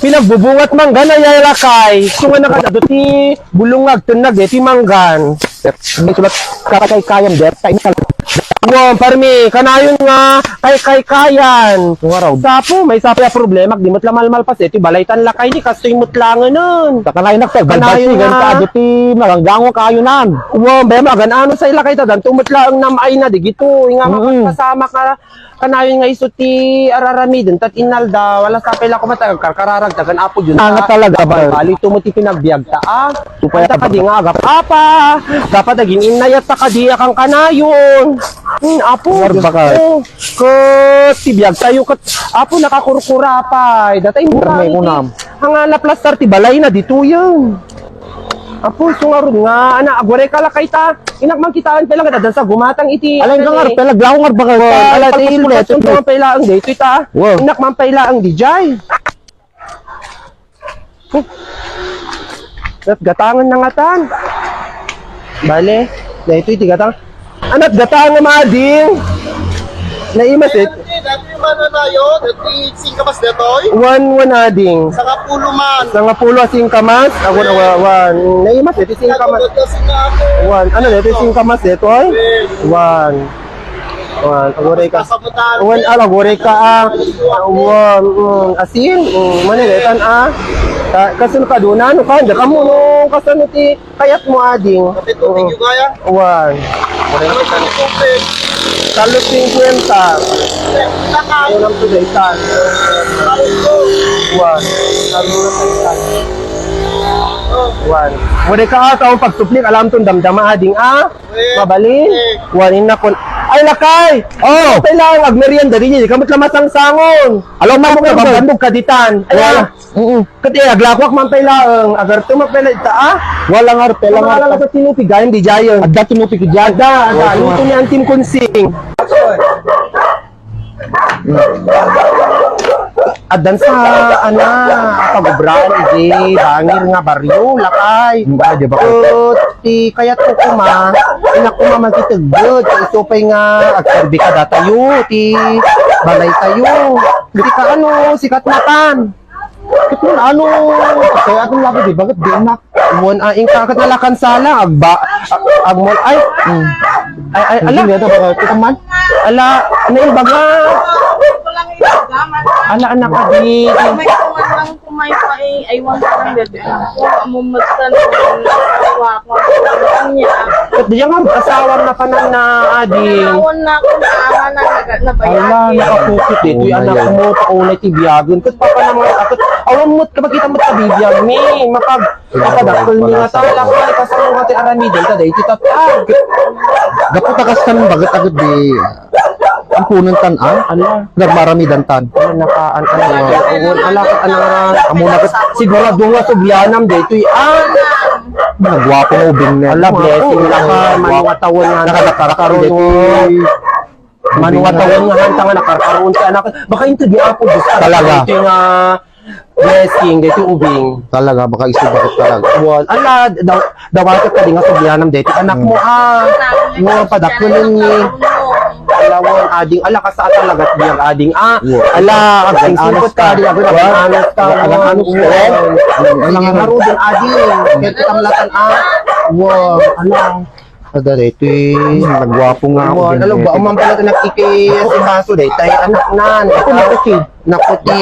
Pinagbubungat manggan ay lakay. Kung nga nakadado ti bulungag tunag ti manggan. May sulat kakay-kayan der. Kain ka. Wow, parmi, kanayon nga, kay-kayan. Ngaraw. Sapo, may sapo ya problema, di mo't lamalmal pa ti balaytan lakay ni, kastoy mo't langan nun. Kakalain nakta. Kanayon Ganbasi, nga. ganka. Duti, maganggango kayo nan. Wow, bema, ganano sa ilakay ta, dan tumot lang namay na, di gito, nga makasama ka, kanayon nga iso ti araramidin, tat inalda, wala sa pila ko matagang karkararag, tagan apo yun. Nga talaga ba? Bali, tumot ti pinagbiag ta, Tupay Anta ka di nga agap, apa, dapat naging inayat ta ka di akang kanayon. Apo, War Diyos baka. ko, tibiyag tayo kat, apo nakakurkura pa, datay mo May iti, unam. hangala plastar ti balay na dito yan. Apo, sungaron nga, ana, agware ka lakay ta, inakmang kitaan pala nga dadan sa gumatang iti. Alay ka ngar, pala glaw ngar baka. Ala, ti ilmet, Ito. suntuang pala ang dito ita, Wow. inakmang pala ang dijay. Gatangan na nga tan. Bale, dito iti gatang. Anat gatangan mading. Naimasit. Dati man na yun, dati singkamas detoy. One ading. Sa kapulo man. Sa nga pulo singkamas. Ako na one. Naimasit iti singkamas. Kasi nga ako. One. Ano dito singkamas dito ay? One. Aguray ka. Kasamutan. One aguray ka one. Asin. Maniletan kasun ka doon ano ka. Diyan ka mo no. Kasun iti kayat mo ading. Kapit tubig yung kaya. One. Ano sa tubig? Salot 50. Takay. Ayun ang tudaytan. Ayun ko. One. One. Muna ka ata ang pagsuplik, alam tong damdama ading mabalin. One na kon. Ay lakay. Oh, kailangan agmerienda din kamot lamasang sangon. Alam mo Ka ka ba? bandog kaditan. Ay, kati aglakwak man pailaeng, agar tumapela ita Wala ngar, pela Wala ngar. lang sa tinupigayan di jayon. Adda tinupi ki diyan. Ada, luto ni ang team kunsing. Adan sa pagubraan di bangir nga baryo lakay. Di ba? Ti kayat ko kuma, inak kuma magkitagod, isupay nga agserbi ka datayo, ti balay tayo. Di ka ano, sikat matan. Kit mo ano? Kaya atong labi di bagat di nak. Mon aing kakat nalakan sala agmol ay ala Hindi na baka kita man. ala nailbaga ala anak adi May tuwan lang kumay pa ay 100. Ako, amumatan ko asawa ko. Ang niya. kat diyan nga asawang na kanan na adi Awan na ako na na ala nabayagi. nakapukit dito yung anak mo paunay ti biyagon kat papa na mga akot awan mo't kapag kita mo't kabibiyag mi mapadakol mi nga tala ko ay kasama ka ti aramidon ta day ti tatag Dapat takastan bagat agad di. Ang punan tan ala Nagmarami dantan. nakaan ala kat anang amo na kat sigurado nga subyanam dito Nagwapo ng ubing na. ala blessing na ka manuwatawan nga Nakadakaroon dito. manuwatawan nga hanta nga nakarkaroon ka anak baka into di apo Diyos ka Talaga. dito nga blessing dito ubing Talaga, baka iso bakit talaga. wal ala dawat ka di nga subyanam dito anak mo nga padakulin ni alawon ading ala ka sa talaga biyag ading ala aging simpot ka di agad anos ka anos ka ala nga harudin ading kaya tikamlatan wow ala Ada dito nagwapo nga ako. wow ala ba umang pala ito nakikisikaso day tayo anak nan Ako nakuti. nakuti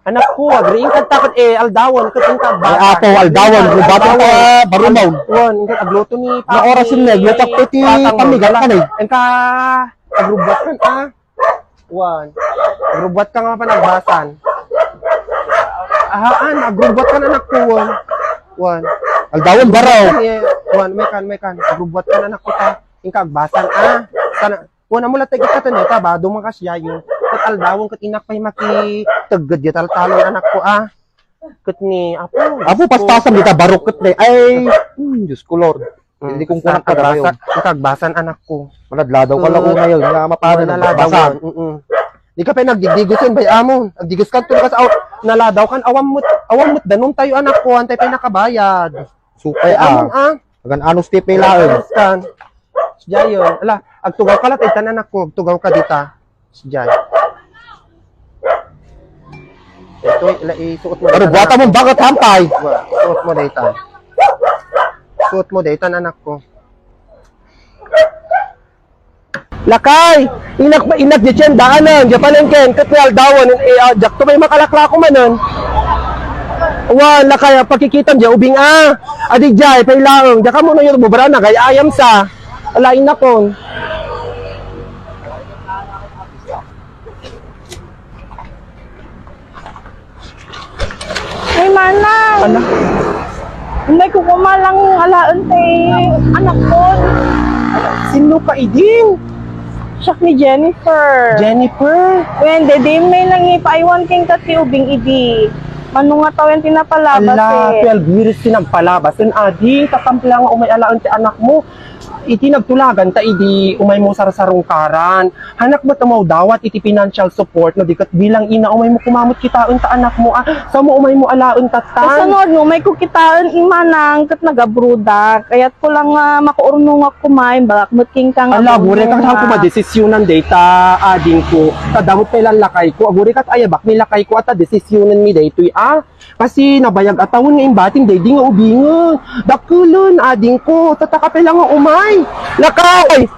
anak ko agriing ka takot aldawon kat ka Ay, apo, aldawan, rubatan ka, barumaw. wan ka agluto ni Na oras yun na, yutak piti pamigal ka na eh. en ka agrubat kan wan agrubat ka nga pa nagbasan agrubat ka anak ko wan Aldawan baraw. wan may kan agrubat ka anak ko ta en ka agbasan sana wan amo latay ka tan ta ba dumakas yayo kat aldawon kat inak pay maki tegged ya talon anak ko kat ni apo Apo pastasan kita barukit na. Ay, Diyos ko Lord. Hindi kung kunat ka na yun. Ikagbasan anak ko. Maladladaw ka lang una yun. Nga mapano na basan. Di ka pa nagdigdigusin bay amon. Nagdigos ka tulo ka sa naladaw kan awam mo't danon tayo anak ko antay pa nakabayad. Supay Amon Agan anos tipe laon. Kan. Siya ala agtugaw ka lat itan anak ko. Tugaw ka dita. Siya. Ito isuot mo. Ano bata mo bakit hampay? Suot mo dita. Suot mo dita anak ko. Lakay! Inak di chen daanan, di palengken, katwal dawon, jak to may makalakla ko manon. Wa, lakay, pagkikitam di ubing adig jay, pailaong, di ka muna yung bubarana, kay ayam sa, alain na kon. Ay, manang! Anak, Hindi ko kumalang alaan anak ko. sino ka idin? Siya ni Jennifer. Jennifer? When the day may nangipaiwan king kati ubing idi. Mano nga tawen tinapalabas Ala, 12 years sinagpalabas. Yun, adi, tatampla nga umay alaan ti anak mo. Iti nagtulagan ta idi umay mo sarong-karan. Hanak mo tamaw dawat iti financial support no dikat bilang ina umay mo kumamot kitaon ta anak mo. Sa mo umay mo alaon tatan. Kasunod no, may kukitaan imanang kat nagabruda. Kaya't ko lang makuurno nga kumay, balak mo king kang Ala, gure ka ko madesisyonan data ading ko. Kadamot kailan lakay ko. Agure kat ayabak ni lakay ko at desisyonan mi daytoy Kasi nabayag atawon nga imbating day di nga ubingon. Dakulon ading ko. Tataka pa lang nga umay. Lakay!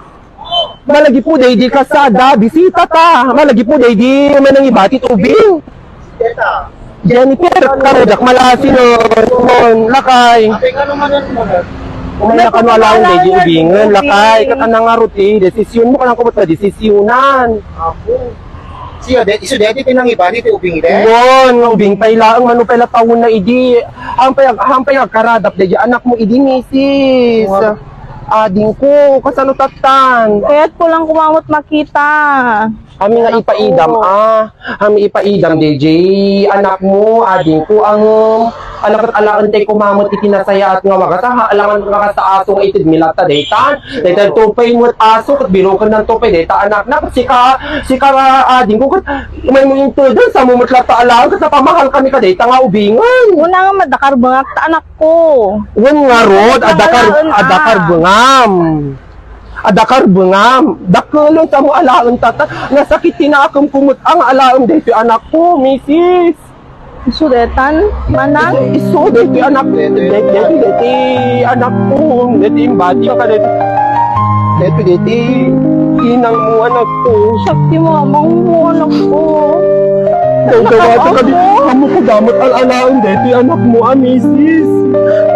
Malagi po day di kasada. Bisita ta. Malagi po day di manang ibatit ubing. Teta, Jennifer, karujak malasin nun. Lakay. ate nga naman yan mo. Umay na kanu alaon day di ubingon. Lakay. Katana nga ruti. Desisyon mo ka lang kumot na desisyonan. Ako. Siya, iso deti tinang iba, dito ubing ide. Yun, ubing pailaang mano pala taon na idi. Hampay agkaradap day anak mo idi misis. Ading ko, kasano tatan. Kaya't ko lang kumamot makita. Kami nga ipaidam, kami ipaidam, DJ. Anak mo, ading ko, ang anak at alaan tayo kumamot itinasaya at nga makasa, alangan nga sa aso nga itid milata, daytan. Daytan tupay mo at aso, kat binukan ng tupay, dayta anak na, si ka, ading ko, kat may mo yung tudon, sa mumutlat ta alaan, kat napamahal kami ka, dayta nga ubingan. Una nga madakar bangak ta anak ko. Wan nga rod, adakar bungam. Adakar bungam. Dakulong sa mo alaon tata. Nasakit na akong kumut ang alaon dito anak ko, misis. Sudetan, manang. Iso dito anak ko. Dito anak ko. Dito yung bati ka dito. Dito inang mo anak ko. Sakti mo, amang mo anak ko. Daw-dawato ka dito. Kamu ko damot alaon dito anak mo, misis.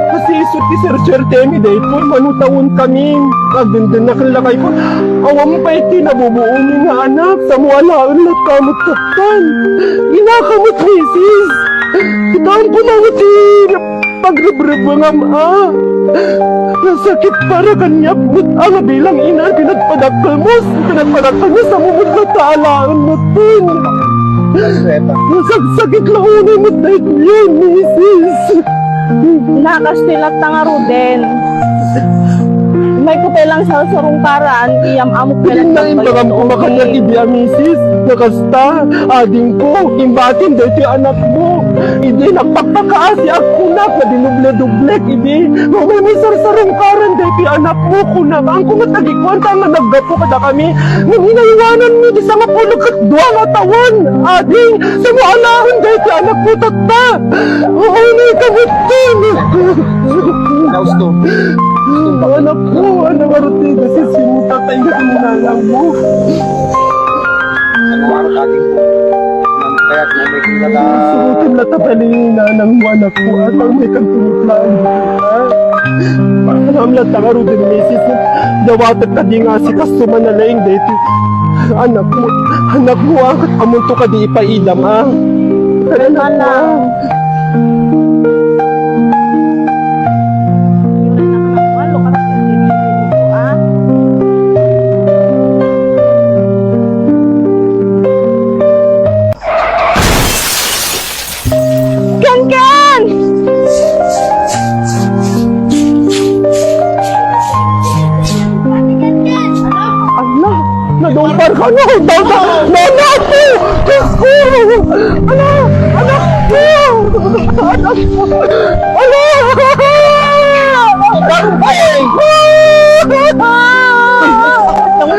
Kasi isot ni Sir Temi dahil po manutawon kami. Aganda na kalakay ko. Awam pa iti nabubuo niyo nga anak. Sa mualaon lahat kamot kaptan. Inakamot misis. Kitaan po na iti pagrebrebangam Nasakit para kanya put ang bilang ina. Pinagpadakal mo sa mumudlat na alaon mo tin. Nasagsakit launin mo dahil yun misis. Nakas nila tanga Ruden. May kupay lang sa sarungkaran, iyam amok Piling na imbagam kumakanya ibiya misis. Nakasta, ading ko, imbatin dito anak mo. Hindi nagpagpakaasi ako na, dinuble-dublek, hindi. Mamay may sarsarong karan dito anak mo, kunang ang kumatagikuan ta nga naggapo kada kami. Nung hinaiwanan mo, di sa nga po nagkatdwa nga tawan. Ading, sa mo alahon dito anak mo, tata. Oo, may kamutin. Naus to. Anak ko, ano nga rutin kasi simutatay na tinalang mo. Ano araw ating kaya may kilala. Surutin na tabalina ng mo anak ko at ang may kagtumutlaan mo. Alam lang tanga rutin misis mo. Dawatat ka di nga si customer na laing dito. Anak mo ang amunto ka di ipaidam Kaya na. Ano? Mama ko! Diyos ko! Ano? Anak ko! Anak ko! Ano?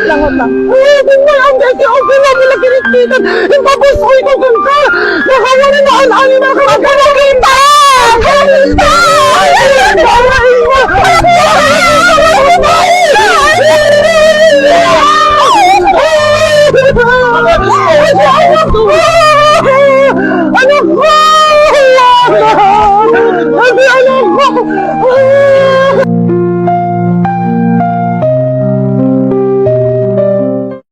Langot lang. Kung may ang dati, okay lang nila kinititan. Yung tapos ko ikaw ganda. Nakawa na naan-ani na kakakita! Kakakita! Anak ko! Anak ko!